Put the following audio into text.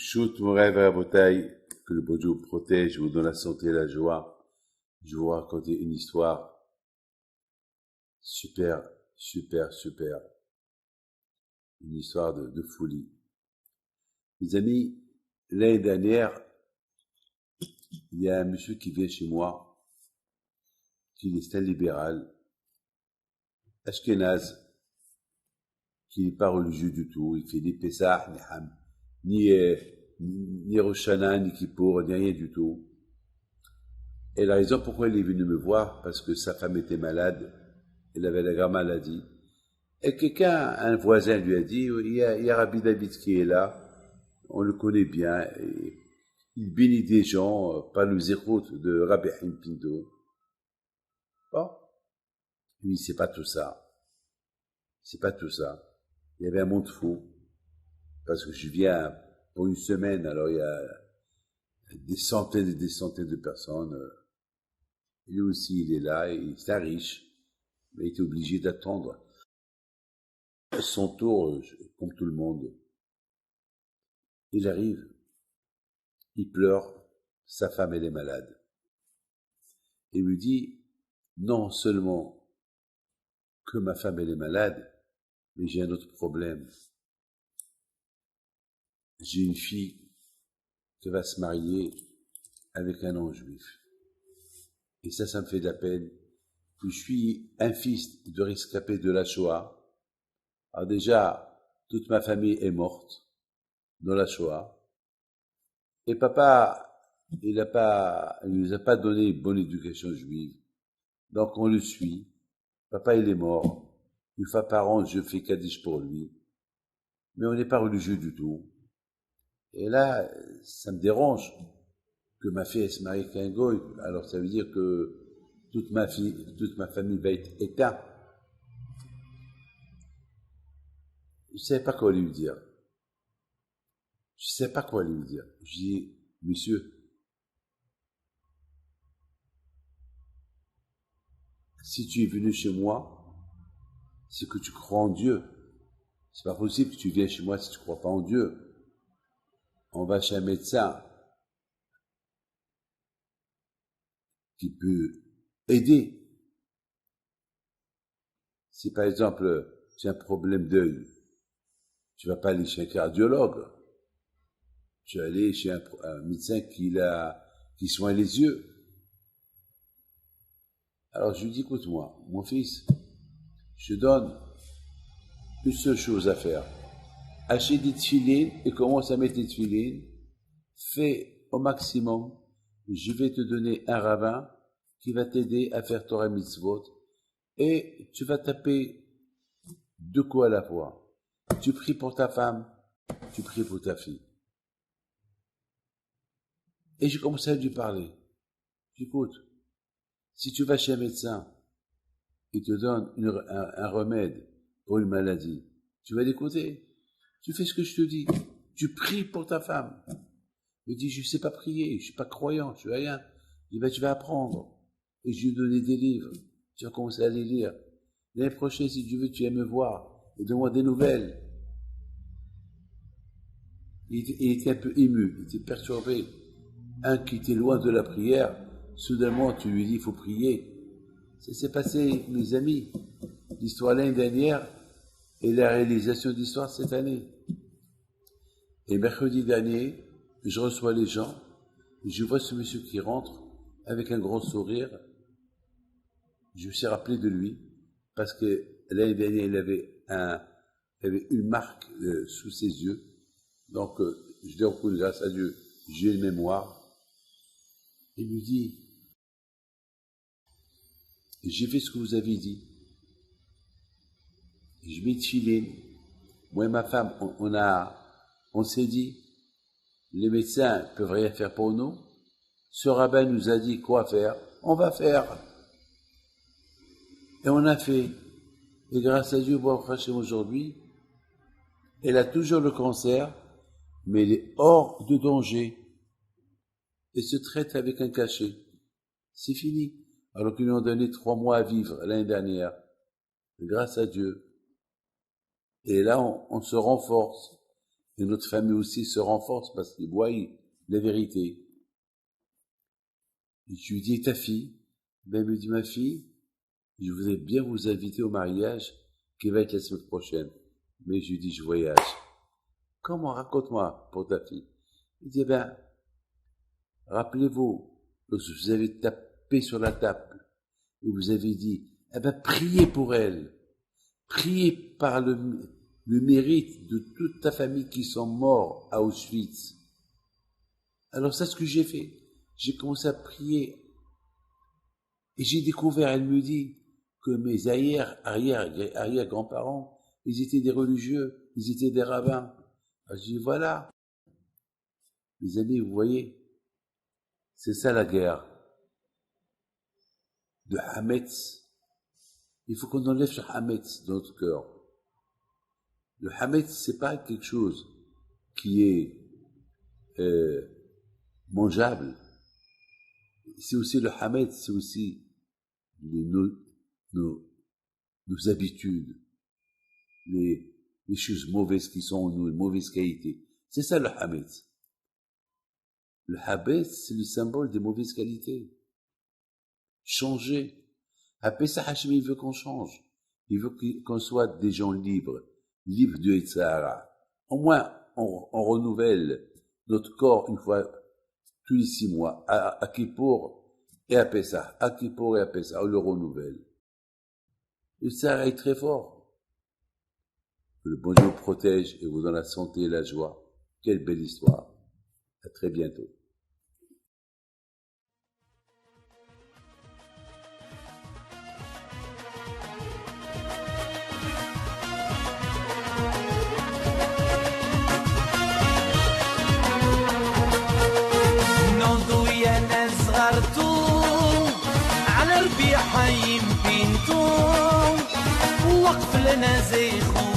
Shoot mon rêve à bataille, que le bon Dieu vous protège, vous donne la santé et la joie. Je vais vous raconter une histoire super, super, super. Une histoire de folie. Mes amis, l'année dernière, il y a un monsieur qui vient chez moi, qui est un libéral, ashkénaze, qui n'est pas religieux du tout. Il fait ni Pessah, ni Ham, ni Rosh Hashanah, ni Kippour, ni rien du tout. Et la raison pourquoi il est venu me voir, parce que sa femme était malade, elle avait la grave maladie. Et un voisin lui a dit, il y a Rabbi David qui est là, on le connaît bien, et il bénit des gens par le zérout de Rabbi Haim Pinto. Bon, lui, c'est pas tout ça. C'est pas tout ça. Il y avait un monde fou, parce que je viens pour une semaine, alors il y a des centaines et des centaines de personnes. Lui aussi, il est là, et c'est un riche, mais il est obligé d'attendre son tour, comme tout le monde. Il arrive, il pleure, sa femme elle est malade. Il lui dit, non seulement que ma femme elle est malade, mais j'ai un autre problème. J'ai une fille qui va se marier avec un non-juif. Et ça me fait de la peine. Je suis un fils de rescapé de la Shoah. Alors déjà, toute ma famille est morte dans la Shoah. Et papa, il nous a pas donné une bonne éducation juive. Donc on le suit. Papa, il est mort. Une fois par an, je fais Kaddish pour lui. Mais on n'est pas religieux du tout. Et là, ça me dérange que ma fille elle se marie avec un goy. Alors ça veut dire que toute ma famille va être éteinte. Je ne savais pas quoi lui dire. Je ne sais pas quoi lui dire. Je dis, monsieur, si tu es venu chez moi, c'est que tu crois en Dieu. C'est pas possible que tu viennes chez moi si tu ne crois pas en Dieu. On va chez un médecin qui peut aider. Si par exemple, tu as un problème d'œil, tu vas pas aller chez un cardiologue. Tu vas aller chez un médecin qui soigne les yeux. Alors je lui dis, écoute-moi, mon fils, je te donne une seule chose à faire. Achète des tefilines et commence à mettre des tefilines. Fais au maximum. Je vais te donner un rabbin qui va t'aider à faire Torah Mitzvot. Et tu vas taper deux coups à la fois. Tu pries pour ta femme, tu pries pour ta fille. Et j'ai commencé à lui parler. J'écoute, si tu vas chez un médecin, il te donne un remède pour une maladie, tu vas l'écouter. Tu fais ce que je te dis. Tu pries pour ta femme. Il me dit, je ne sais pas prier, je ne suis pas croyant, je ne suis rien. Il dit, ben, tu vas apprendre. Et je lui ai donné des livres. Tu vas commencer à les lire. L'année prochaine, si tu veux, tu viens me voir et donne-moi des nouvelles. Il était un peu ému, il était perturbé. Un qui était loin de la prière, soudainement tu lui dis il faut prier. Ça s'est passé, mes amis, l'histoire l'année dernière et la réalisation de l'histoire cette année. Et mercredi dernier, je reçois les gens, et je vois ce monsieur qui rentre avec un grand sourire. Je me suis rappelé de lui, parce que l'année dernière, il avait une marque sous ses yeux. Donc, je l'ai reconnu grâce à Dieu, j'ai une mémoire. Il me dit, j'ai fait ce que vous avez dit. Je mets tefilin. Moi et ma femme, on s'est dit, les médecins ne peuvent rien faire pour nous. Ce rabbin nous a dit quoi faire. On va faire. Et on a fait. Et grâce à Dieu, Baruch Hashem, aujourd'hui, elle a toujours le cancer, mais elle est hors de danger. Et se traite avec un cachet. C'est fini. Alors qu'ils lui ont donné 3 mois à vivre l'année dernière. Grâce à Dieu. Et là, on se renforce. Et notre famille aussi se renforce parce qu'ils voient la vérité. Et je lui dis, et ta fille? Ben, elle me dit, ma fille, je voudrais bien vous inviter au mariage qui va être la semaine prochaine. Mais je lui dis, je voyage. Comment? Raconte-moi pour ta fille. Il dit, ben, rappelez-vous, lorsque vous avez tapé sur la table et vous avez dit, eh ben, priez pour elle. Priez par le mérite de toute ta famille qui sont morts à Auschwitz. Alors c'est ce que j'ai fait. J'ai commencé à prier. Et j'ai découvert, elle me dit, que mes arrière-grands-parents, ils étaient des religieux, ils étaient des rabbins. Alors, je dis, voilà. Mes amis, vous voyez, c'est ça la guerre. De Hametz. Il faut qu'on enlève ce Hametz dans notre cœur. Le Hametz, c'est pas quelque chose qui est mangeable. C'est aussi le Hametz, c'est aussi nos habitudes, les choses mauvaises qui sont en nous, une mauvaise qualité. C'est ça le Hametz. Le Hametz, c'est le symbole des mauvaises qualités. Changer. À Pessah, Hachem, il veut qu'on change. Il veut qu'on soit des gens libres du Yetzirah. Au moins, on renouvelle notre corps une fois tous les 6 mois, à Kippour et à Pessah. À Kippour et à Pessah, on le renouvelle. Le Yetzirah est très fort. Que le bon Dieu vous protège et vous donne la santé et la joie. Quelle belle histoire. À très bientôt. على ربيع حيم بنتو وقف لنا زي خو